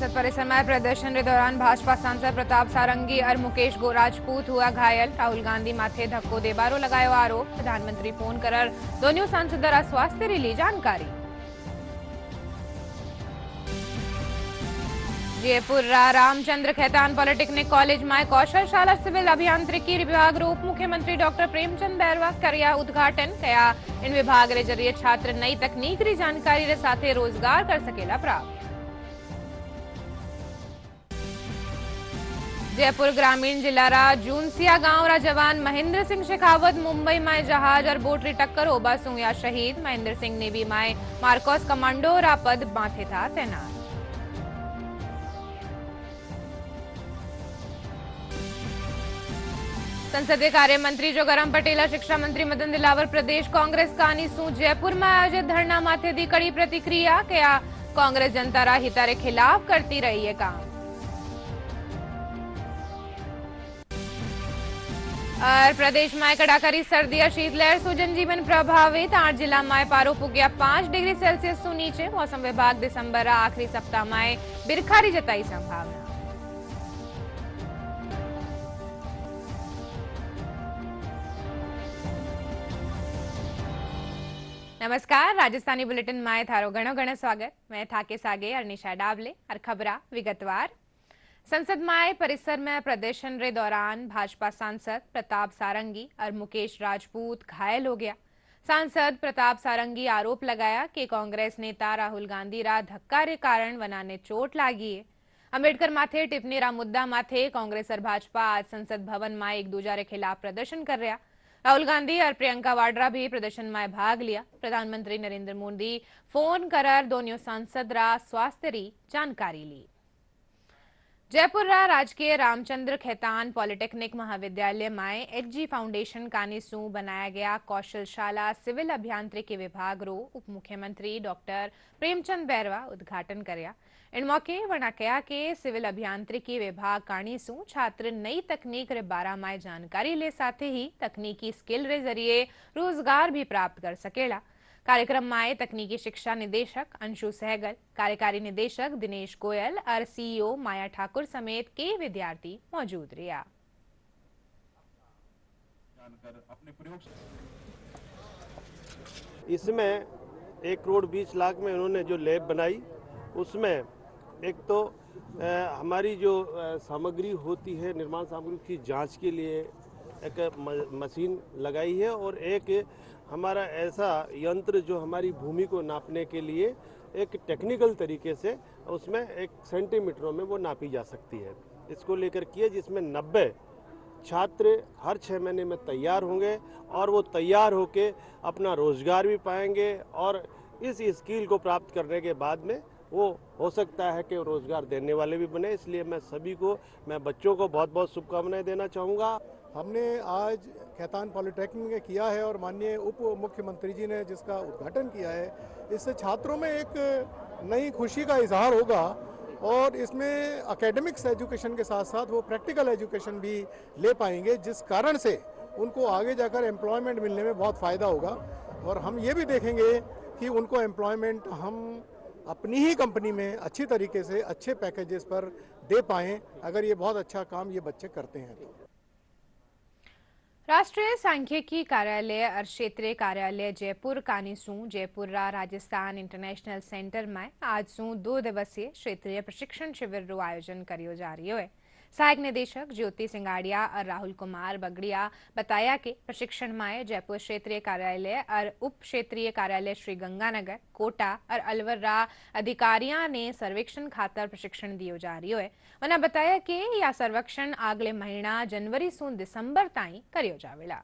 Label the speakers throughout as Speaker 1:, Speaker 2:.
Speaker 1: संसद परिसर में प्रदर्शन के दौरान भाजपा सांसद प्रताप सारंगी और मुकेश राजपूत हुआ घायल। राहुल गांधी माथे धक्को देबारो लगायो आरोप। प्रधानमंत्री फोन कर दोनों सांसद स्वास्थ्य री ली जानकारी। जयपुर रामचंद्र खेतान पॉलिटेक्निक कॉलेज में कौशलशाला सिविल अभियांत्रिकी विभाग रो उप मुख्यमंत्री डॉक्टर प्रेमचंद बैरवा करया उद्घाटन। कया इन विभाग रे जरिए छात्र नई तकनीक री जानकारी रे साथे रोजगार कर सकेला प्राप्त। जयपुर ग्रामीण जिला रा जूनसिया गांव रा जवान महेंद्र सिंह शेखावत मुंबई में जहाज और बोट री टक्कर ओबा सुया शहीद। महेंद्र सिंह नेवी में मार्कोस कमांडो रा पद माथे था तैनात। संसदीय कार्य मंत्री जोगाराम पटेला शिक्षा मंत्री मदन दिलावर प्रदेश कांग्रेस कानी सू जयपुर में आयोजित धरना माथे दी कड़ी प्रतिक्रिया। क्या कांग्रेस जनता रा हिता रे खिलाफ करती रही है काम। और प्रदेश में कड़ाकरी सर्दी और शीतलहर सु जनजीवन प्रभावित। 8 जिला में पारो पुग्या 5 डिग्री सेल्सियस सु नीचे। मौसम विभाग दिसंबर आखिरी सप्ताह में बिरखारी जताई संभावना। नमस्कार, राजस्थानी बुलेटिन में थारो घणो घणो स्वागत। मैं थाके सागे और निशा डावले और खबरा विगतवार। संसद में परिसर में प्रदर्शन रे दौरान भाजपा सांसद प्रताप सारंगी और मुकेश राजपूत घायल हो गया। सांसद प्रताप सारंगी आरोप लगाया कि कांग्रेस नेता राहुल गांधी रा धक्का रे कारण वना ने चोट लागी है। अंबेडकर माथे टिप्पणी रा मुद्दा माथे कांग्रेस और भाजपा आज संसद भवन में एक दूसरे के खिलाफ प्रदर्शन कर रहा। राहुल गांधी और प्रियंका वाड्रा भी प्रदर्शन में भाग लिया। प्रधानमंत्री नरेंद्र मोदी फोन कर दोनों सांसद रा स्वास्थ्य री जानकारी ली। जयपुर राजकीय रामचंद्र खेतान पॉलिटेक्निक महाविद्यालय में एचजी फाउंडेशन कानी सू बनाया गया कौशलशाला सिविल अभियांत्रिकी विभाग रो उप मुख्यमंत्री डॉक्टर प्रेमचंद बैरवा उद्घाटन करया। इन मौके वना कहा कि सिविल अभियांत्रिकी विभाग कानी सू छात्र नई तकनीक रे बारा में जानकारी ले साथे ही तकनीकी स्किल रे जरिए रोजगार भी प्राप्त कर सकेला। कार्यक्रम में तकनीकी शिक्षा निदेशक अंशु सहगल, कार्यकारी निदेशक दिनेश गोयल और सीईओ माया ठाकुर समेत कई विद्यार्थी मौजूद रहा।
Speaker 2: इसमें 1 करोड़ 20 लाख में उन्होंने जो लैब बनाई, उसमें एक तो हमारी जो सामग्री होती है, निर्माण सामग्री की जांच के लिए एक मशीन लगाई है और एक हमारा ऐसा यंत्र जो हमारी भूमि को नापने के लिए एक टेक्निकल तरीके से उसमें 1 सेंटीमीटरों में वो नापी जा सकती है। इसको लेकर किए, जिसमें 90 छात्र हर 6 महीने में तैयार होंगे और वो तैयार होके अपना रोजगार भी पाएंगे और इस स्किल को प्राप्त करने के बाद में वो हो सकता है कि रोजगार देने वाले भी बने। इसलिए मैं बच्चों को बहुत बहुत शुभकामनाएं देना चाहूँगा।
Speaker 3: हमने आज खेतान पॉलिटेक्निक में किया है और माननीय उप मुख्यमंत्री जी ने जिसका उद्घाटन किया है, इससे छात्रों में एक नई खुशी का इजहार होगा और इसमें एकेडमिक्स एजुकेशन के साथ साथ वो प्रैक्टिकल एजुकेशन भी ले पाएंगे, जिस कारण से उनको आगे जाकर एम्प्लॉयमेंट मिलने में बहुत फ़ायदा होगा। और हम ये भी देखेंगे कि उनको एम्प्लॉयमेंट हम अपनी ही कंपनी में अच्छी तरीके से अच्छे पैकेजेस पर दे पाएँ, अगर ये बहुत अच्छा काम ये बच्चे करते हैं तो।
Speaker 1: राष्ट्रीय सांख्यिकी कार्यालय और क्षेत्रीय कार्यालय जयपुर कानी सू जयपुर राजस्थान इंटरनेशनल सेंटर में आज सू 2 दिवसीय क्षेत्रीय प्रशिक्षण शिविर रो आयोजन करियो जा रही है। सहायक निदेशक ज्योति सिंगाड़िया और राहुल कुमार बगड़िया बताया कि प्रशिक्षण में जयपुर क्षेत्रीय कार्यालय और उप क्षेत्रीय कार्यालय श्री गंगानगर, कोटा और अलवर रा अधिकारियों ने सर्वेक्षण खातर प्रशिक्षण दियो जा रही है। उन्हें बताया कि यह सर्वेक्षण अगले महीना जनवरी से दिसंबर ताई करियो जावेला।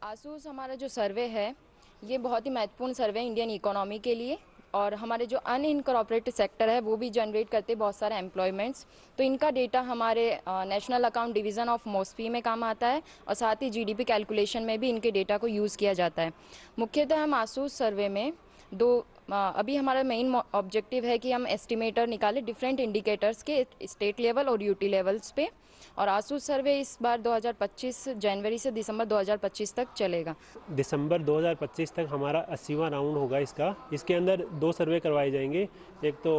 Speaker 4: आसूस हमारा जो सर्वे है ये बहुत ही महत्वपूर्ण सर्वे है इंडियन इकोनॉमी के लिए और हमारे जो अनइनकॉर्पोरेटेड सेक्टर है वो भी जनरेट करते बहुत सारे एम्प्लॉयमेंट्स। तो इनका डेटा हमारे national account division of MoSPI में काम आता है और साथ ही जीडीपी कैलकुलेशन में भी इनके डेटा को यूज़ किया जाता है। मुख्यतः हम आसूस सर्वे में 2 अभी हमारा मेन ऑब्जेक्टिव है कि हम एस्टिमेटर निकालें डिफरेंट इंडिकेटर्स के स्टेट लेवल और यूटी लेवल्स पे, और आंसू सर्वे इस बार 2025 जनवरी से दिसंबर 2025 तक चलेगा।
Speaker 5: दिसंबर 2025 तक हमारा 80वां राउंड होगा इसका। इसके अंदर 2 सर्वे करवाए जाएंगे, एक तो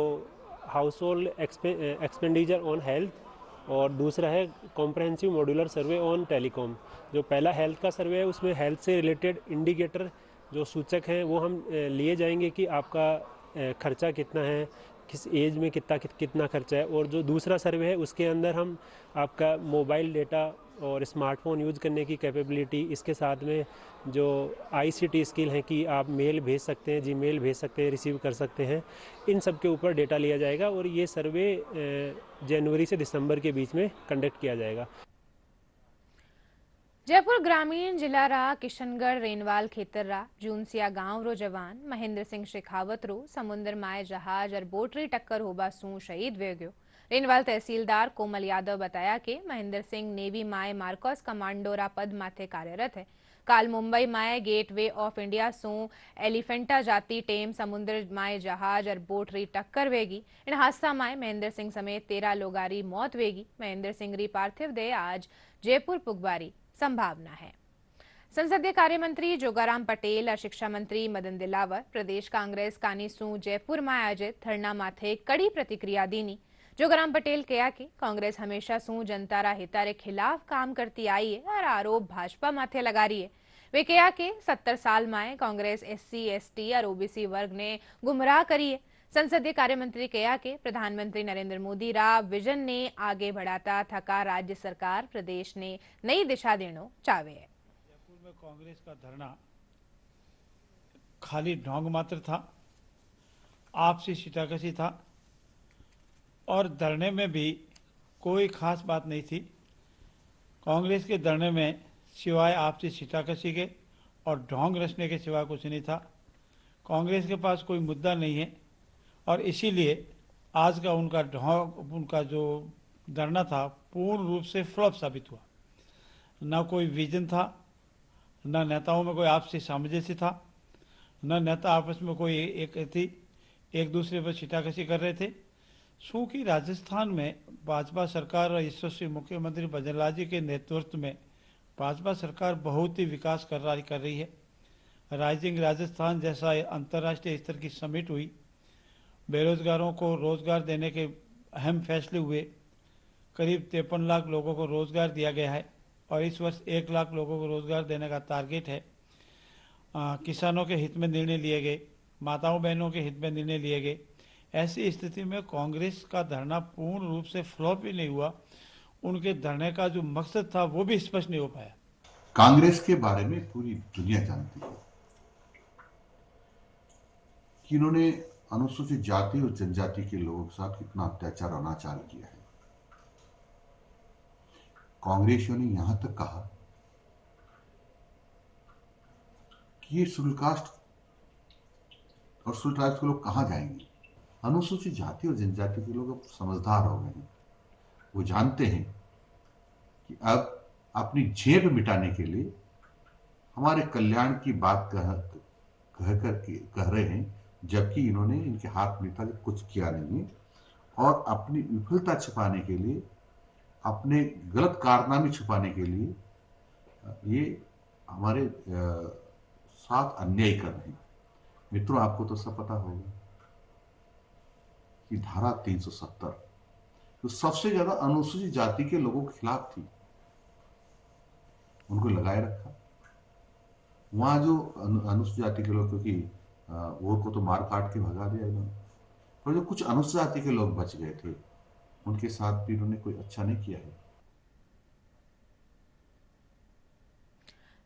Speaker 5: house hold expenditure on health और दूसरा है comprehensive modular survey on telecom. जो पहला हेल्थ का सर्वे है उसमें हेल्थ से रिलेटेड इंडिकेटर जो सूचक हैं वो हम लिए जाएंगे कि आपका खर्चा कितना है, किस एज में कितना खर्चा है। और जो दूसरा सर्वे है उसके अंदर हम आपका मोबाइल डेटा और स्मार्टफोन यूज़ करने की कैपेबिलिटी, इसके साथ में जो आईसीटी स्किल है कि आप मेल भेज सकते हैं, जीमेल भेज सकते हैं, रिसीव कर सकते हैं, इन सब के ऊपर डेटा लिया जाएगा और ये सर्वे जनवरी से दिसंबर के बीच में कंडक्ट किया जाएगा।
Speaker 1: जयपुर ग्रामीण जिला किशनगढ़ रेनवाल खेतर जूनसिया गांव रो जवान महेंद्र सिंह शेखावत रो समुद्र माए जहाज और बोट री टक्कर होबा सू शहीद वे गयो। रेनवाल तहसीलदार कोमल यादव बताया कि महेंद्र सिंह नेवी माए मार्कोस कमांडोरा पद माथे कार्यरत है। काल मुंबई माए गेटवे ऑफ इंडिया सू एलिफेंटा जाती टेम समुद्र माए जहाज और बोट री टक्कर वेगी। इन हादसा माए महेंद्र सिंह समेत 13 लोगारी मौत वेगी। महेंद्र सिंह री पार्थिव देह आज जयपुर पुगबारी संभावना है। संसदीय कार्य मंत्री जोगाराम पटेल और शिक्षा मंत्री मदन दिलावर प्रदेश कांग्रेस कानीसू जयपुर में आयोजित धरना माथे कड़ी प्रतिक्रिया दीनी। जोगाराम पटेल कहा कि कांग्रेस हमेशा सू जनता रा हिता रे खिलाफ काम करती आई है और आरोप भाजपा माथे लगा रही है। वे कहा कि 70 साल में कांग्रेस SC ST और OBC वर्ग ने गुमराह करी है। संसदीय कार्य मंत्री कहा कि प्रधानमंत्री नरेंद्र मोदी रा विजन ने आगे बढ़ाता थका राज्य सरकार प्रदेश ने नई दिशा देना चाहे है।
Speaker 6: जयपुर में कांग्रेस का धरना खाली ढोंग मात्र था, आपसी सीटाकशी था और धरने में भी कोई खास बात नहीं थी। कांग्रेस के धरने में सिवाय आपसी सीटाकशी के और ढोंग रचने के सिवा कुछ नहीं था। कांग्रेस के पास कोई मुद्दा नहीं है और इसीलिए आज का उनका जो धरना था पूर्ण रूप से फ्लॉप साबित हुआ। न कोई विजन था, न नेताओं में कोई आपसी सामंजस्य था, न नेता आपस में कोई एक दूसरे पर छिटाकशी कर रहे थे। क्योंकि राजस्थान में भाजपा सरकार और यशस्वी मुख्यमंत्री भजनलाल जी के नेतृत्व में भाजपा सरकार बहुत ही विकास कर रही है। राइजिंग राजस्थान जैसा अंतर्राष्ट्रीय स्तर की समिट हुई, बेरोजगारों को रोजगार देने के अहम फैसले हुए, करीब 53 लाख लोगों को रोजगार दिया गया है और इस वर्ष 1 लाख लोगों को रोजगार देने का टारगेट है। किसानों के हित में निर्णय लिए गए, माताओं बहनों के हित में निर्णय लिए गए। ऐसी स्थिति में कांग्रेस का धरना पूर्ण रूप से फ्लॉप ही नहीं हुआ, उनके धरने का जो मकसद था वो भी स्पष्ट नहीं हो पाया।
Speaker 7: कांग्रेस के बारे में पूरी दुनिया जानती है कि इन्होंने अनुसूचित जाति और जनजाति के लोगों के साथ कितना अत्याचार अनाचार किया है। कांग्रेसियों ने यहां तक कहा कि ये शेड्यूल कास्ट और शेड्यूल ट्राइब्स के लोग कहां जाएंगे। अनुसूचित जाति और जनजाति के लोग अब समझदार हो गए हैं। वो जानते हैं कि अब अपनी जेब मिटाने के लिए हमारे कल्याण की बात कह रहे हैं, जबकि इन्होंने इनके हाथ में था कि कुछ किया नहीं है और अपनी विफलता छिपाने के लिए, अपने गलत कारनामे छिपाने के लिए ये हमारे साथ अन्याय कर रहे हैं। मित्रों, आपको तो सब पता होगा कि धारा 370 तो सबसे ज्यादा अनुसूचित जाति के लोगों के खिलाफ थी, उनको लगाए रखा। वहां जो अनुसूचित जाति के लोग, क्योंकि वो को तो मार काट के भगा दिया इन्होंने, और जो कुछ अनुसूचित जाति के लोग बच गए थे उनके साथ भी इन्होंने कोई अच्छा नहीं किया है।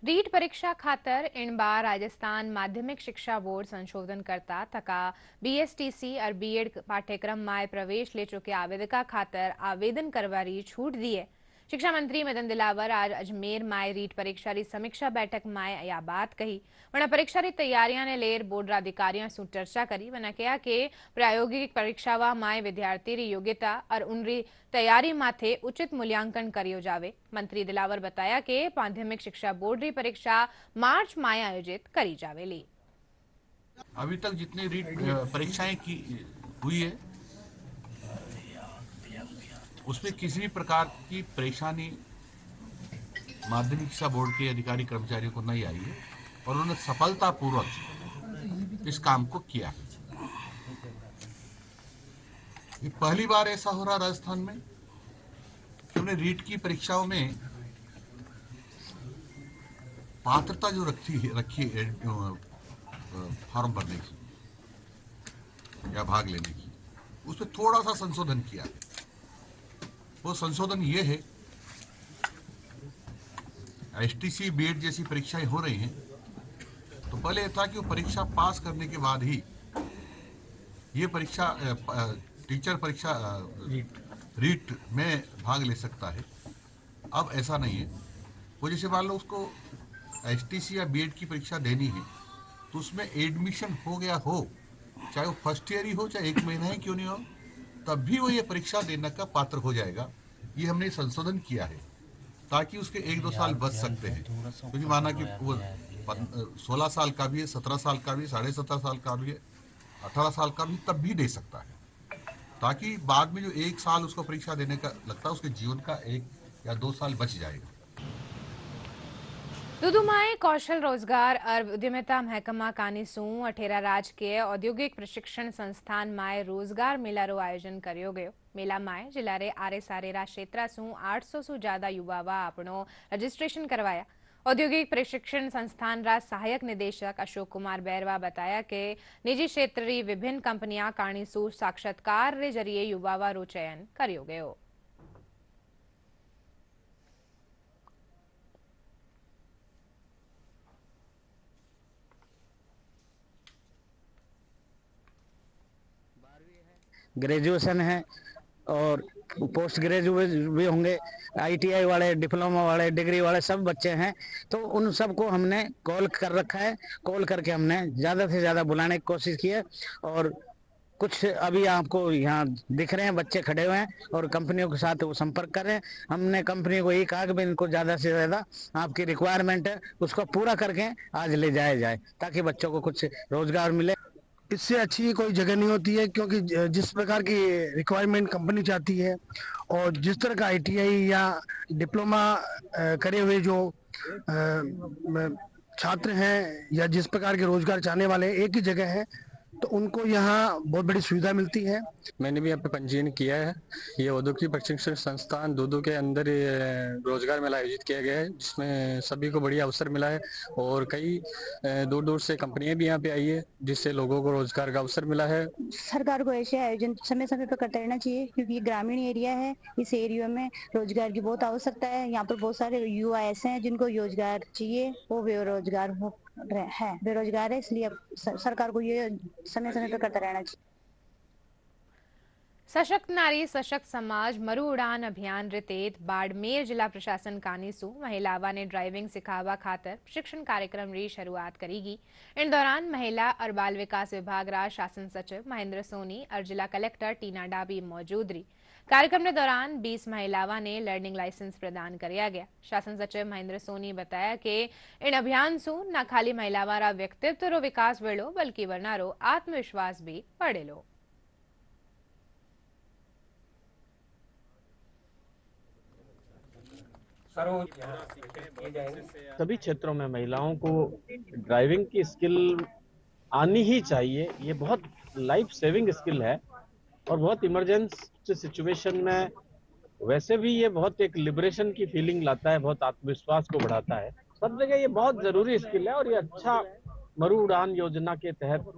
Speaker 1: रीट परीक्षा खातर इन बार राजस्थान माध्यमिक शिक्षा बोर्ड संशोधन करता थका BSTC और B.Ed पाठ्यक्रम में प्रवेश ले चुके आवेदका खातर आवेदन करवारी छूट दी है। शिक्षा मंत्री मदन दिलावर आज अजमेर में रीट परीक्षा री समीक्षा बैठक में यह बात कही। वना परीक्षा री तैयारियां ने लेर बोर्ड अधिकारियों से चर्चा करी। वना कहा कि प्रायोगिक परीक्षावा में विद्यार्थी री योग्यता और उनरी तैयारी माथे उचित मूल्यांकन करियो जावे। मंत्री दिलावर बताया कि माध्यमिक शिक्षा बोर्ड री परीक्षा मार्च में आयोजित करी जावेली।
Speaker 8: अभी तक जितनी रीट परीक्षाएं की हुई है उसमें किसी भी प्रकार की परेशानी माध्यमिक शिक्षा बोर्ड के अधिकारी कर्मचारियों को नहीं आई है और उन्होंने सफलतापूर्वक इस काम को किया है। ये पहली बार ऐसा हो रहा राजस्थान में कि उन्हें रीट की परीक्षाओं में पात्रता जो रखी फॉर्म भरने की या भाग लेने की, उसमें थोड़ा सा संशोधन किया है। वो संशोधन ये है, एसटीसी बीएड जैसी परीक्षाएं हो रही हैं तो पहले यह था कि वो परीक्षा पास करने के बाद ही ये परीक्षा टीचर परीक्षा रीट में भाग ले सकता है। अब ऐसा नहीं है। वो जैसे मान लो उसको एसटीसी या बीएड की परीक्षा देनी है तो उसमें एडमिशन हो गया हो, चाहे वो फर्स्ट ईयर ही हो चाहे 1 महीना ही क्यों नहीं हो, तब भी वो ये परीक्षा देने का पात्र हो जाएगा। ये हमने संशोधन किया है ताकि उसके 1-2 साल बच सकते हैं, क्योंकि माना कि वो 16 साल का भी है, 17 साल का भी, 17.5 साल का भी है, 18 साल का भी, तब भी दे सकता है, ताकि बाद में जो 1 साल उसको परीक्षा देने का लगता है उसके जीवन का 1 या 2 साल बच जाएगा।
Speaker 1: दुदुमाए कौशल रोजगार और उद्यमिता महकमा कानीसू अठेरा राजकीय औद्योगिक प्रशिक्षण संस्थान माए रोजगार मेलारो आयोजन कर्यो गयो। मेला माए जिला रे आरे सारेरा क्षेत्र सू 800 सु ज्यादा युवावा आपनो रजिस्ट्रेशन करवाया। औद्योगिक प्रशिक्षण संस्थान रा सहायक निदेशक अशोक कुमार बैरवा बताया कि निजी क्षेत्र री विभिन्न कंपनियां कानीसू साक्षात्कार रे जरिए युवावा रो चयन कर्यो गयो।
Speaker 9: ग्रेजुएशन है और पोस्ट ग्रेजुएट भी होंगे, आईटीआई वाले, डिप्लोमा वाले, डिग्री वाले सब बच्चे हैं। तो उन सबको हमने कॉल कर रखा है। कॉल करके हमने ज़्यादा से ज़्यादा बुलाने की कोशिश की है और कुछ अभी आपको यहाँ दिख रहे हैं बच्चे खड़े हुए हैं और कंपनियों के साथ वो संपर्क कर रहे हैं। हमने कंपनी को यही कहा कि भाई इनको ज़्यादा से ज़्यादा आपकी रिक्वायरमेंट है उसको पूरा करके आज ले जाया जाए ताकि बच्चों को कुछ रोजगार मिले।
Speaker 10: इससे अच्छी कोई जगह नहीं होती है, क्योंकि जिस प्रकार की रिक्वायरमेंट कंपनी चाहती है और जिस तरह का आईटीआई या डिप्लोमा करे हुए जो छात्र हैं या जिस प्रकार के रोजगार चाहने वाले एक ही जगह है, तो उनको यहाँ बहुत बड़ी सुविधा मिलती है।
Speaker 11: मैंने भी यहाँ पे पंजीयन किया है। ये औद्योगिक प्रशिक्षण संस्थान दूदू के अंदर रोजगार मेला आयोजित किया गया है, जिसमें सभी को बढ़िया अवसर मिला है और कई दूर दूर से कंपनियां भी यहाँ पे आई है, जिससे लोगों को रोजगार का अवसर मिला है।
Speaker 12: सरकार को ऐसे आयोजन समय समय पर करते रहना चाहिए, क्योंकि ये ग्रामीण एरिया है। इस एरिया में रोजगार की बहुत आवश्यकता है। यहाँ पर बहुत सारे युवा ऐसे हैं जिनको रोजगार चाहिए, वो बेरोजगार बेरोजगार है, इसलिए सरकार को ये समय समय पर करता रहना चाहिए।
Speaker 1: सशक्त नारी सशक्त समाज मरु उड़ान अभियान रे तहत बाड़मेर जिला प्रशासन कानीसू महिलावा ने ड्राइविंग सिखावा खातर प्रशिक्षण कार्यक्रम री शुरुआत करेगी। इन दौरान महिला और बाल विकास विभाग रा शासन सचिव महेंद्र सोनी और जिला कलेक्टर टीना डाबी मौजूद रही। कार्यक्रम के दौरान 20 महिलावा ने लर्निंग लाइसेंस प्रदान किया गया। शासन सचिव महेंद्र सोनी बताया कि इन अभियान सू न खाली महिलावा रा व्यक्तित्व रो विकास वेलो बल्कि वरनारो आत्मविश्वास भी बढ़ेलो।
Speaker 13: सभी क्षेत्रों में महिलाओं को ड्राइविंग की स्किल आनी ही चाहिए। ये बहुत लाइफ सेविंग स्किल है और बहुत इमरजेंसी सिचुएशन में वैसे भी ये बहुत एक लिबरेशन की फीलिंग लाता है, बहुत आत्मविश्वास को बढ़ाता है। सब जगह ये बहुत जरूरी स्किल है और ये अच्छा मरु उड़ान योजना के तहत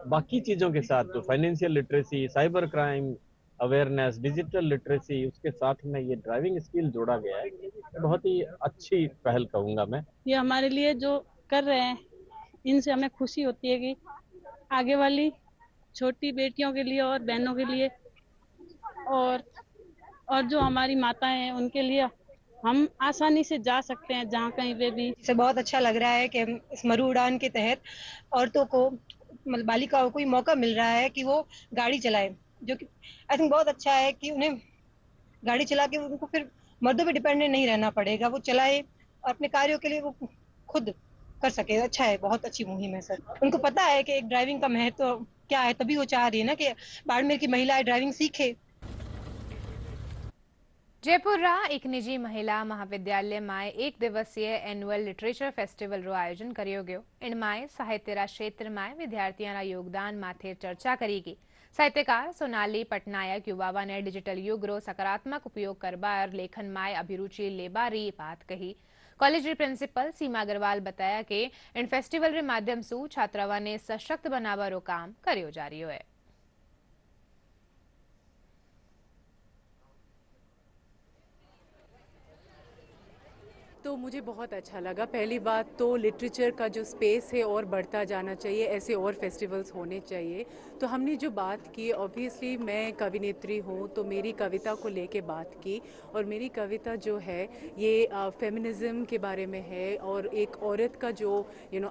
Speaker 13: बाकी चीजों के साथ जो financial literacy, cyber crime awareness, digital literacy, उसके साथ में ये ड्राइविंग स्किल जोड़ा गया है। बहुत ही अच्छी पहल कहूंगा मैं।
Speaker 14: ये हमारे लिए जो कर रहे हैं इनसे हमें खुशी होती है कि आगे वाली छोटी बेटियों के लिए और बहनों के लिए और जो हमारी माताएं हैं उनके लिए हम आसानी से जा सकते हैं जहाँ कहीं पे भी।
Speaker 15: इसे बहुत अच्छा लग रहा है कि इस मरु उड़ान के तहत औरतों को, मतलब बालिकाओं को मौका मिल रहा है कि वो गाड़ी चलाए, जो कि आई थिंक बहुत अच्छा है कि उन्हें गाड़ी चला के उनको फिर मर्दों पे डिपेंडेंट नहीं रहना पड़ेगा। वो चलाए और अपने कार्यों के लिए वो खुद कर सके। अच्छा है, बहुत अच्छी मुहिम है सर। उनको पता है कि एक ड्राइविंग का महत्व क्या है, तभी वो चाह रही है ना कि बाड़मेर की महिलाएं ड्राइविंग सीखे।
Speaker 1: જયપુરના એક નિજી મહિલા મહાવિદ્યાલયમાં એક દિવસીય એન્યુઅલ લિટરેચર ફેસ્ટિવલનો આયોજન કર્યો ગયો. એમાં સાહિત્યના ક્ષેત્રમાં વિદ્યાર્થીઓના યોગદાન માથે ચર્ચા કરી ગઈ. સાહિત્યકાર સોનાલી પટનાયક યુવાઓને ડિજિટલ યુગનો સકારાત્મક ઉપયોગ કરવા और लेखन में अभिरुचि लेबारी बात कही. कॉलेज की प्रिंसिपल सीमा अग्रवाल बताया कि इन फेस्टिवल के माध्यम से छात्राओं ने सशक्त बनावारो काम करियो जा रही है.
Speaker 16: तो मुझे बहुत अच्छा लगा। पहली बात तो लिटरेचर का जो स्पेस है और बढ़ता जाना चाहिए, ऐसे और फेस्टिवल्स होने चाहिए। तो हमने जो बात की, ऑब्वियसली मैं कविनेत्री हूँ तो मेरी कविता को लेके बात की, और मेरी कविता जो है ये फेमिनिज्म के बारे में है और एक औरत का जो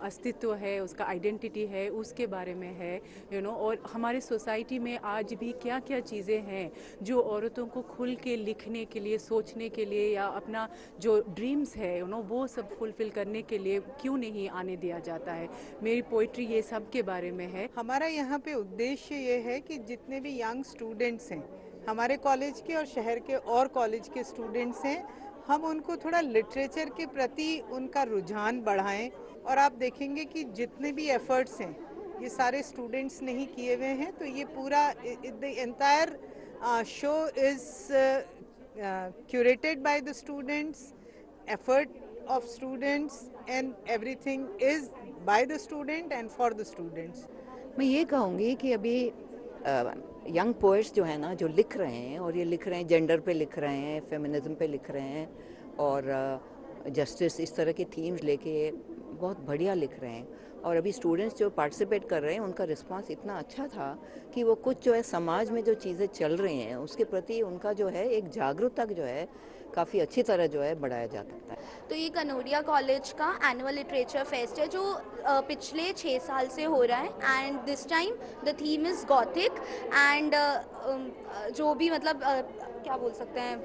Speaker 16: अस्तित्व है, उसका आइडेंटिटी है, उसके बारे में है और हमारे सोसाइटी में आज भी क्या क्या चीज़ें हैं जो औरतों को खुल के लिखने के लिए, सोचने के लिए या अपना जो ड्रीम्स है वो सब फुलफिल करने के लिए क्यों नहीं आने दिया जाता है। मेरी पोइट्री ये सब के बारे में है।
Speaker 17: हमारा यहाँ पे उद्देश्य ये है कि जितने भी यंग स्टूडेंट्स हैं हमारे कॉलेज के और शहर के और कॉलेज के स्टूडेंट्स हैं, हम उनको थोड़ा लिटरेचर के प्रति उनका रुझान बढ़ाएं। और आप देखेंगे कि जितने भी एफर्ट्स हैं ये सारे स्टूडेंट्स ने ही किए हुए हैं। तो ये पूरा the entire show is curated by the students, effort of students, and everything is by the student and for the students.
Speaker 18: मैं ये कहूँगी कि अभी यंग पोएट्स जो है ना, जो लिख रहे हैं और ये लिख रहे हैं, जेंडर पे लिख रहे हैं, फेमिनिज्म पे लिख रहे हैं और जस्टिस, इस तरह के थीम्स लेके बहुत बढ़िया लिख रहे हैं। और अभी स्टूडेंट्स जो पार्टिसिपेट कर रहे हैं उनका रिस्पांस इतना अच्छा था कि वो कुछ जो है समाज में जो चीज़ें चल रही हैं उसके प्रति उनका जो है एक जागरूकता जो है काफ़ी अच्छी तरह जो है बढ़ाया जा सकता है।
Speaker 19: तो ये कनोडिया कॉलेज का एनुअल लिटरेचर फेस्ट है जो पिछले 6 साल से हो रहा है and this time the theme is Gothic and जो भी मतलब क्या बोल सकते हैं,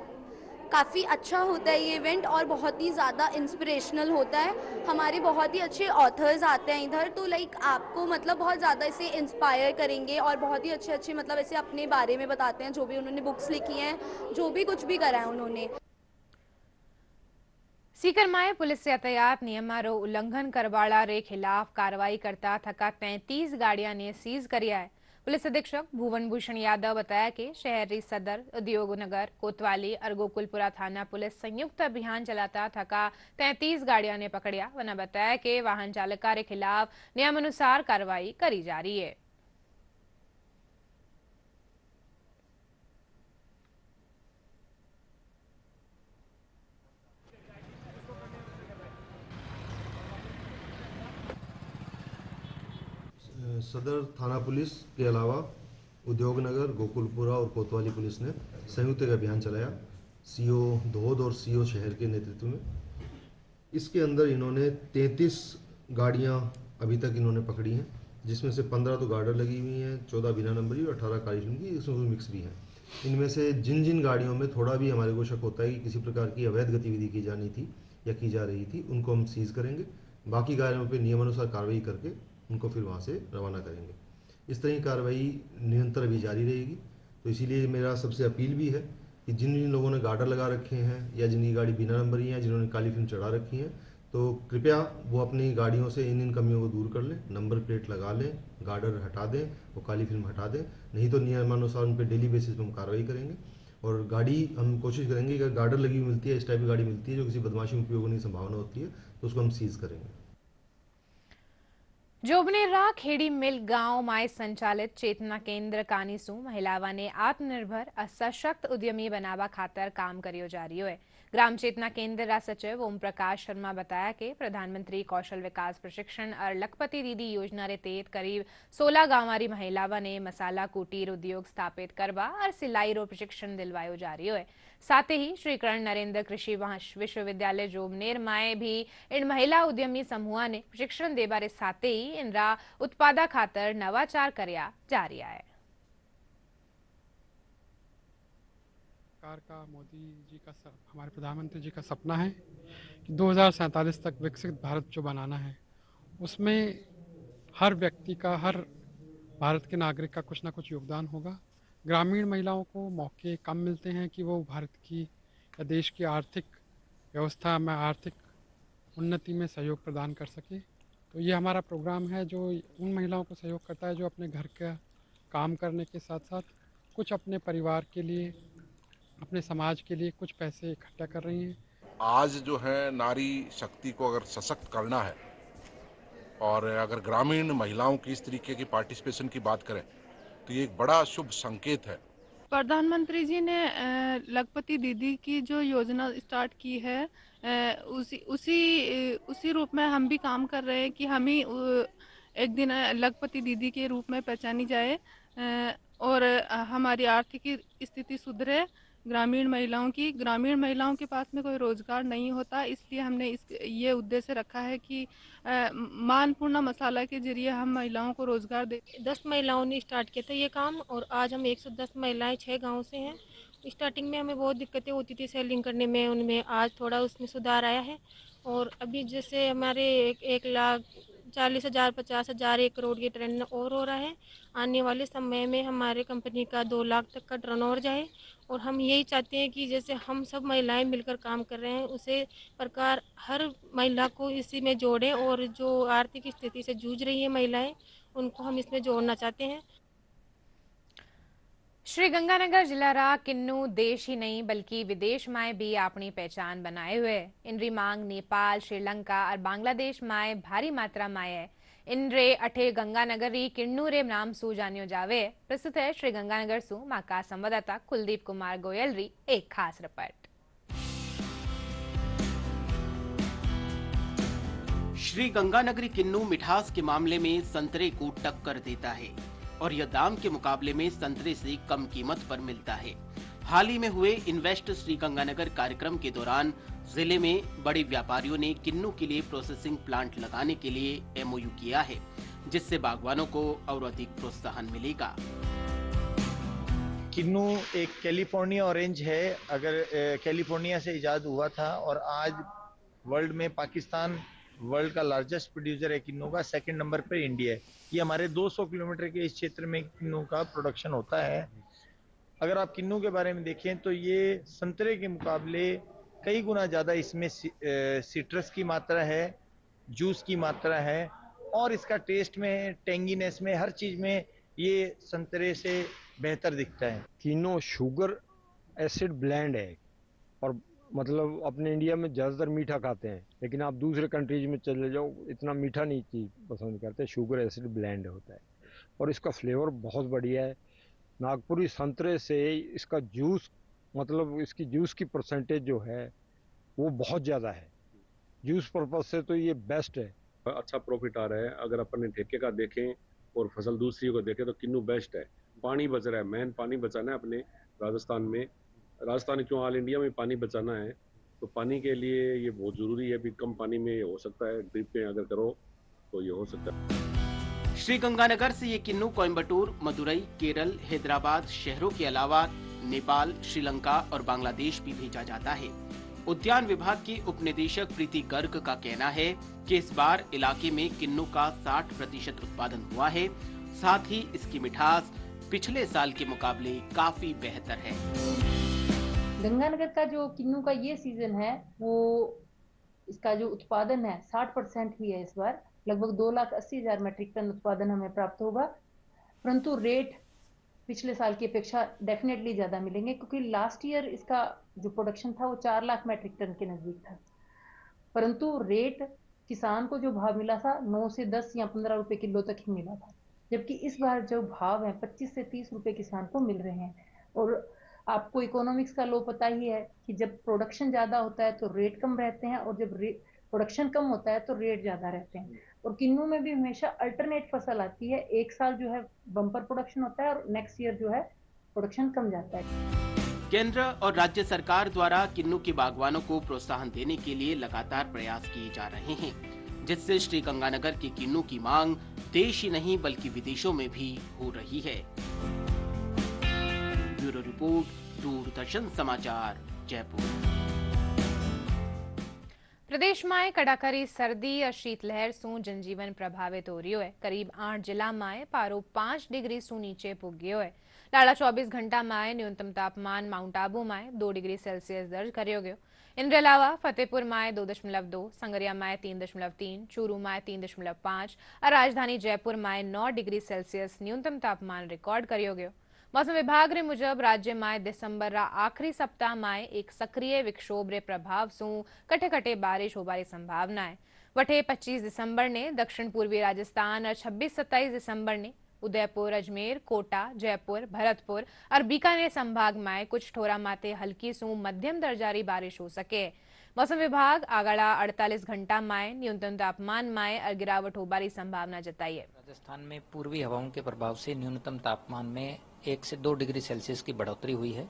Speaker 19: काफ़ी अच्छा होता है ये इवेंट और बहुत ही ज़्यादा इंस्पिरेशनल होता है। हमारे बहुत ही अच्छे ऑथर्स आते हैं इधर, तो लाइक आपको मतलब बहुत ज़्यादा इसे इंस्पायर करेंगे और बहुत ही अच्छे अच्छे मतलब ऐसे अपने बारे में बताते हैं, जो भी उन्होंने बुक्स लिखी हैं, जो भी कुछ भी करा है उन्होंने।
Speaker 1: सीकरमाए पुलिस यातायात नियमारो उल्लंघन करवाड़ा रे खिलाफ कार्रवाई करता थका 33 गाड़ियां ने सीज करिया है। पुलिस अधीक्षक भुवन भूषण यादव बताया कि शहरी सदर, उद्योग नगर, कोतवाली और गोकुलपुरा थाना पुलिस संयुक्त अभियान चलाता थका 33 गाड़ियां ने पकड़िया। वना बताया कि वाहन चालका के खिलाफ नियमानुसार कार्रवाई करी जा रही है।
Speaker 20: सदर थाना पुलिस के अलावा उद्योग नगर, गोकुलपुरा और कोतवाली पुलिस ने संयुक्त एक अभियान चलाया सीओ धोद और सीओ शहर के नेतृत्व में। इसके अंदर इन्होंने 33 गाड़ियां अभी तक इन्होंने पकड़ी हैं, जिसमें से 15 तो गार्डर लगी हुई हैं, 14 बिना नंबरी और 18 काली फिल्म की, इसमें मिक्स भी हैं। इनमें से जिन जिन गाड़ियों में थोड़ा भी हमारे को शक होता है कि किसी प्रकार की अवैध गतिविधि की जानी थी या की जा रही थी, उनको हम सीज करेंगे। बाकी गाड़ियों पर नियमानुसार कार्रवाई करके उनको फिर वहाँ से रवाना करेंगे। इस तरह की कार्रवाई निरंतर अभी जारी रहेगी। तो इसीलिए मेरा सबसे अपील भी है कि जिन जिन लोगों ने गार्डर लगा रखे हैं या जिनकी गाड़ी बिना नंबरी है, जिन्होंने काली फिल्म चढ़ा रखी है, तो कृपया वो अपनी गाड़ियों से इन कमियों को दूर कर लें, नंबर प्लेट लगा लें, गार्डर हटा दें, वो काली फिल्म हटा दें। नहीं तो नियमानुसार उन पर डेली बेसिस पर हम कार्रवाई करेंगे। और गाड़ी हम कोशिश करेंगे कि अगर गार्डर लगी हुई मिलती है, इस टाइप की गाड़ी मिलती है जो किसी बदमाशी में उपयोग होने की संभावना होती है, तो उसको हम सीज करेंगे।
Speaker 1: जोबनेरा खेड़ी मिल गांव में संचालित चेतना केंद्र कानीसू महिलाओं ने आत्मनिर्भर और सशक्त उद्यमी बनावा खातर काम करियो जा रही है। ग्राम चेतना केंद्र रा सचिव ओम प्रकाश शर्मा बताया कि प्रधानमंत्री कौशल विकास प्रशिक्षण और लखपति दीदी योजना रे तहत करीब 16 गांवारी महिलाओं ने मसाला कुटीर उद्योग स्थापित करवा और सिलाई रो प्रशिक्षण दिलवायो जा रही है। साथ ही श्री कर्ण नरेंद्र कृषि विश्वविद्यालय जोबनेर में भी इन महिला उद्यमी समूह ने प्रशिक्षण देवारे साथ ही इनरा उत्पादा खातर नवाचार करया जा रहा है।
Speaker 21: सरकार का, मोदी जी का, हमारे प्रधानमंत्री जी का सपना है कि 2047 तक विकसित भारत जो बनाना है, उसमें हर व्यक्ति का, हर भारत के नागरिक का कुछ ना कुछ योगदान होगा। ग्रामीण महिलाओं को मौके कम मिलते हैं कि वो भारत की या देश की आर्थिक व्यवस्था में, आर्थिक उन्नति में सहयोग प्रदान कर सके। तो ये हमारा प्रोग्राम है जो उन महिलाओं को सहयोग करता है जो अपने घर का काम करने के साथ साथ कुछ अपने परिवार के लिए, अपने समाज के लिए कुछ पैसे इकट्ठा कर रही हैं।
Speaker 2: आज जो है नारी शक्ति को अगर सशक्त करना है और अगर ग्रामीण महिलाओं की इस तरीके की पार्टिसिपेशन की बात करें तो ये एक बड़ा शुभ संकेत है।
Speaker 22: प्रधानमंत्री जी ने लखपति दीदी की जो योजना स्टार्ट की है, उसी रूप में हम भी काम कर रहे हैं कि हम ही एक दिन लखपति दीदी के रूप में पहचानी जाए और हमारी आर्थिक स्थिति सुधरे। ग्रामीण महिलाओं के पास में कोई रोजगार नहीं होता, इसलिए हमने ये उद्देश्य रखा है कि मानपूर्ण मसाला के जरिए हम महिलाओं को रोजगार दे।
Speaker 23: 10 महिलाओं ने स्टार्ट किया था ये काम और आज हम 110 महिलाएं 6 गांव से हैं। स्टार्टिंग में हमें बहुत दिक्कतें होती थी सेलिंग करने में, उनमें आज थोड़ा उसमें सुधार आया है और अभी जैसे हमारे 1,40,000 50,000 1 करोड़ की ट्रेंड और हो रहा है। आने वाले समय में हमारे कंपनी का 2 लाख तक का टर्नओवर जाए और हम यही चाहते हैं कि जैसे हम सब महिलाएं मिलकर काम कर रहे हैं उसे प्रकार हर महिला को इसी में जोड़ें और जो आर्थिक स्थिति से जूझ रही है महिलाएं उनको हम इसमें जोड़ना चाहते हैं।
Speaker 1: श्रीगंगानगर जिला किन्नू देश ही नहीं बल्कि विदेश में भी अपनी पहचान बनाए हुए। इनरी मांग नेपाल, श्रीलंका और बांग्लादेश में भारी मात्रा में है। इनरे अठे गंगानगर री किन्नू रे नाम सू जानियो जावे। प्रस्तुत है श्रीगंगानगर सू मां का संवाददाता कुलदीप कुमार गोयल री एक खास रिपोर्ट।
Speaker 24: श्रीगंगानगरी किन्नू मिठास के मामले में संतरे को टक्कर देता है और यह दाम के मुकाबले में संतरे से कम कीमत पर मिलता है। हाल ही में हुए इन्वेस्ट श्रीगंगानगर कार्यक्रम के दौरान जिले में बड़े व्यापारियों ने किन्नू के लिए प्रोसेसिंग प्लांट लगाने के लिए MOU किया है, जिससे बागवानों को और अधिक प्रोत्साहन मिलेगा।
Speaker 25: किन्नू एक कैलिफोर्निया ऑरेंज है। अगर कैलिफोर्निया से इजाद हुआ था और आज वर्ल्ड में पाकिस्तान वर्ल्ड का लार्जेस्ट प्रोड्यूसर है किन्नू का, 2nd नंबर पर इंडिया है। ये हमारे 200 किलोमीटर के इस क्षेत्र में किन्नू का प्रोडक्शन होता है। अगर आप किन्नू के बारे में देखें तो ये संतरे के मुकाबले कई गुना ज़्यादा इसमें सिट्रस की मात्रा है, जूस की मात्रा है और इसका टेस्ट में, टेंगीनेस में, हर चीज़ में ये संतरे से बेहतर दिखता है।
Speaker 26: किन्नू शुगर एसिड ब्लेंड है और मतलब अपने इंडिया में ज़्यादातर मीठा खाते हैं, लेकिन आप दूसरे कंट्रीज में चले जाओ इतना मीठा नहीं चीज़ पसंद करते। शुगर एसिड ब्लेंड होता है और इसका फ्लेवर बहुत बढ़िया है। नागपुरी संतरे से इसका जूस, मतलब इसकी जूस की परसेंटेज जो है वो बहुत ज़्यादा है। जूस पर्पज से तो ये बेस्ट है।
Speaker 27: अच्छा प्रॉफिट आ रहा है। अगर अपन ठेके का देखें और फसल दूसरी को देखें तो किन्नू बेस्ट है। पानी बच रहा है, मेन पानी बचाना है अपने राजस्थान में। राजस्थान क्यों, ऑल इंडिया में पानी बचाना है तो पानी के लिए ये बहुत जरूरी है। भी कम पानी में ये हो सकता है, ड्रिप में अगर करो तो ये हो सकता है।
Speaker 24: श्रीगंगानगर से ये किन्नू कोयम्बटूर, मदुरई, केरल, हैदराबाद शहरों के अलावा नेपाल, श्रीलंका और बांग्लादेश भी भेजा जाता है। उद्यान विभाग की उप निदेशक प्रीति गर्ग का कहना है कि इस बार इलाके में किन्नू का 60% उत्पादन हुआ है। साथ ही इसकी मिठास पिछले साल के मुकाबले काफी बेहतर है।
Speaker 28: गंगानगर का जो किन्नू का ये सीजन है वो इसका जो उत्पादन है 60% ही है। इस बार लगभग 2,80,000 मेट्रिक टन उत्पादन हमें प्राप्त होगा, परंतु रेट पिछले साल की अपेक्षा डेफिनेटली ज़्यादा मिलेंगे क्योंकि लास्ट ईयर इसका जो प्रोडक्शन था वो 4 लाख मेट्रिक टन के नज़दीक था, परंतु रेट किसान को जो भाव मिला था 9 से 10 या 15 रुपए किलो तक ही मिला था, जबकि इस बार जो भाव है 25 से 30 रुपए किसान को मिल रहे हैं। और आपको इकोनॉमिक्स का लो पता ही है कि जब प्रोडक्शन ज़्यादा होता है तो रेट कम रहते हैं और जब प्रोडक्शन कम होता है तो रेट ज़्यादा रहते हैं। और किन्नू में भी हमेशा अल्टरनेट फसल आती है, एक साल जो है बम्पर प्रोडक्शन होता है और नेक्स्ट ईयर जो है प्रोडक्शन कम जाता है।
Speaker 24: केंद्र और राज्य सरकार द्वारा किन्नू के बागवानों को प्रोत्साहन देने के लिए लगातार प्रयास किए जा रहे हैं, जिससे श्रीगंगानगर के किन्नू की मांग देश ही नहीं बल्कि विदेशों में भी हो रही है। ब्यूरो रिपोर्ट, दूरदर्शन समाचार, जयपुर।
Speaker 1: प्रदेश में कड़ाकरी सर्दी और शीतलहर सू जनजीवन प्रभावित हो रही है। करीब 8 जिला में पारो 5 डिग्री सू नीचे पुग्यो है। लाड़ा 24 घंटा में न्यूनतम तापमान माउंट आबू में 2 डिग्री सेल्सियस दर्ज करियो गयो। इनके अलावा फतेहपुर में 2.2, संगरिया में 3.3, चूरू में 3.5 और राजधानी जयपुर में 9 डिग्री सेल्सियस न्यूनतम तापमान रिकॉर्ड करियो गयो। मौसम विभाग रे मुजब राज्य में दिसंबर रा आखिरी सप्ताह में एक सक्रिय विक्षोभ रे प्रभाव सू कटे कटे बारिश होबारी संभावना है। वटे 25 दिसंबर ने दक्षिण पूर्वी राजस्थान और 26-27 दिसंबर ने उदयपुर, अजमेर, कोटा, जयपुर, भरतपुर और बीकानेर संभाग में कुछ ठोरा माते हल्की सू मध्यम दर्जारी बारिश हो सके। मौसम विभाग आगाड़ा 48 घंटा में न्यूनतम तापमान में गिरावट होबारी संभावना जताई है।
Speaker 3: राजस्थान में पूर्वी हवाओं के प्रभाव से न्यूनतम तापमान में 1 से 2 डिग्री सेल्सियस की बढ़ोतरी हुई है।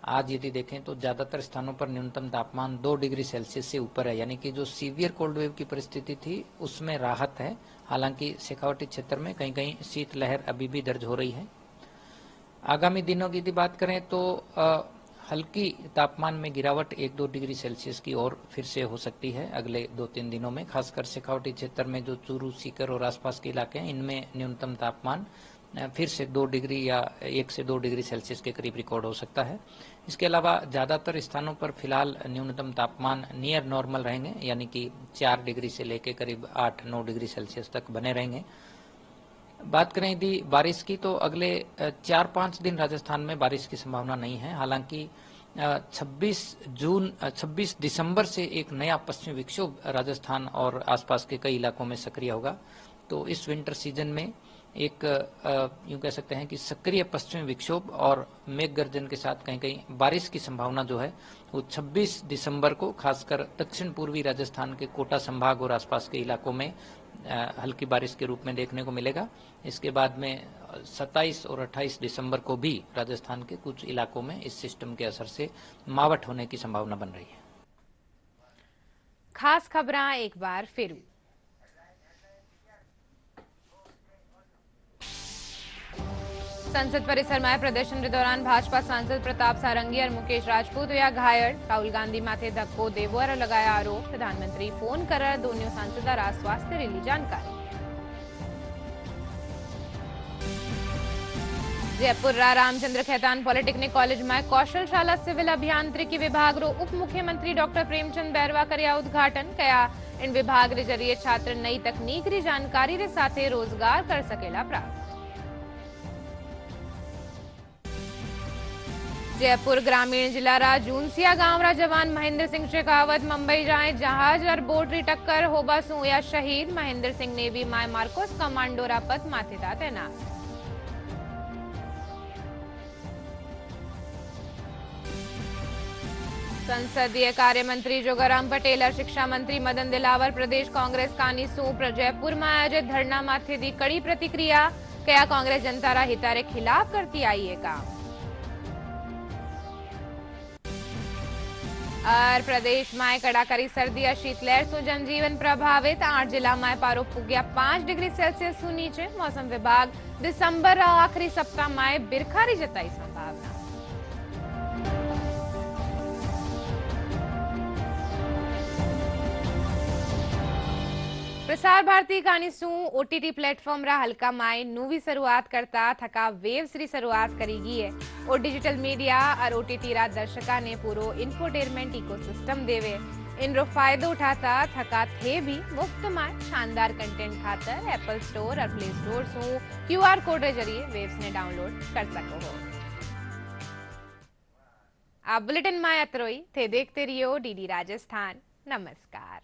Speaker 3: आज यदि देखें तो ज्यादातर स्थानों पर न्यूनतम तापमान 2 डिग्री सेल्सियस से ऊपर है, यानी कि जो सीवियर कोल्ड वेव की परिस्थिति थी उसमें राहत है। हालांकि शेखावटी क्षेत्र में कहीं कहीं शीतलहर अभी भी दर्ज हो रही है। आगामी दिनों की यदि बात करें तो हल्की तापमान में गिरावट 1-2 डिग्री सेल्सियस की ओर फिर से हो सकती है अगले 2-3 दिनों में। खासकर शेखावटी क्षेत्र में जो चूरू, सीकर और आसपास के इलाके हैं इनमें न्यूनतम तापमान फिर से 2 डिग्री या 1 से 2 डिग्री सेल्सियस के करीब रिकॉर्ड हो सकता है। इसके अलावा ज्यादातर स्थानों पर फिलहाल न्यूनतम तापमान नियर नॉर्मल रहेंगे, यानी कि 4 डिग्री से लेकर करीब 8-9 डिग्री सेल्सियस तक बने रहेंगे। बात करें यदि बारिश की तो अगले 4-5 दिन राजस्थान में बारिश की संभावना नहीं है। हालांकि 26 दिसंबर से एक नया पश्चिमी विक्षोभ राजस्थान और आसपास के कई इलाकों में सक्रिय होगा। तो इस विंटर सीजन में एक यूं कह सकते हैं कि सक्रिय पश्चिमी विक्षोभ और मेघ गर्जन के साथ कहीं कहीं बारिश की संभावना जो है वो 26 दिसंबर को खासकर दक्षिण पूर्वी राजस्थान के कोटा संभाग और आसपास के इलाकों में हल्की बारिश के रूप में देखने को मिलेगा। इसके बाद में 27 और 28 दिसंबर को भी राजस्थान के कुछ इलाकों में इस सिस्टम के असर से मावट होने की संभावना बन रही है।
Speaker 1: खास खबरां एक बार फिर। संसद परिसर में प्रदर्शन के दौरान भाजपा सांसद प्रताप सारंगी और मुकेश राजपूत हुआ घायल। राहुल गांधी माथे धक्को देवर लगाया आरोप। प्रधानमंत्री फोन कर दोनों सांसद स्वास्थ्य ली जानकारी। जयपुर रामचंद्र खेतान पॉलिटेक्निक कॉलेज में कौशलशाला सिविल अभियांत्रिकी विभाग रो उप मुख्यमंत्री डॉक्टर प्रेमचंद बैरवा करया उद्घाटन कया। इन विभाग रे जरिए छात्र नई तकनीक री जानकारी रे साथे रोजगार कर सकेला प्राप्त। जयपुर ग्रामीण जिला रा जूनसिया गांव रा जवान महेंद्र सिंह शेखावत मुंबई जाए जहाज और बोट री टक्कर होबा सु या शहीद। Mahendra Singh navy my Marcos commando रा पद माथे था तैनात। संसदीय कार्य मंत्री जोगाराम पटेल और शिक्षा मंत्री मदन दिलावर प्रदेश कांग्रेस कानी सू जयपुर में आयोजित धरना माथे दी कड़ी प्रतिक्रिया। क्या कांग्रेस जनता रा हिता रे खिलाफ करती आई है काम। और प्रदेश में कड़ाकरी सर्दी और शीतलहर सु जनजीवन प्रभावित। 8 जिला में पारो पुग्या 5 डिग्री सेल्सियस सु नीचे। मौसम विभाग दिसंबर आखिरी सप्ताह में बिरखारी जताई संभावना। प्रसार भारती कानिसू ओटीटी प्लेटफॉर्म रा हल्का माई नूवी शुरुआत करता थका वेव्स री शुरुआत करेगी है और डिजिटल मीडिया और ओटीटी रा दर्शका ने पूरो इंफोटेनमेंट इकोसिस्टम देवे। इन रो फायदो उठाता थका थे भी मुफ्त में शानदार कंटेंट खातर एप्पल स्टोर और प्ले स्टोर सू क्यूआर कोड के जरिए वेव्स ने डाउनलोड कर सको हो। आप बुलेटिन में अतरोई थे देखते रहियो डीडी राजस्थान। नमस्कार।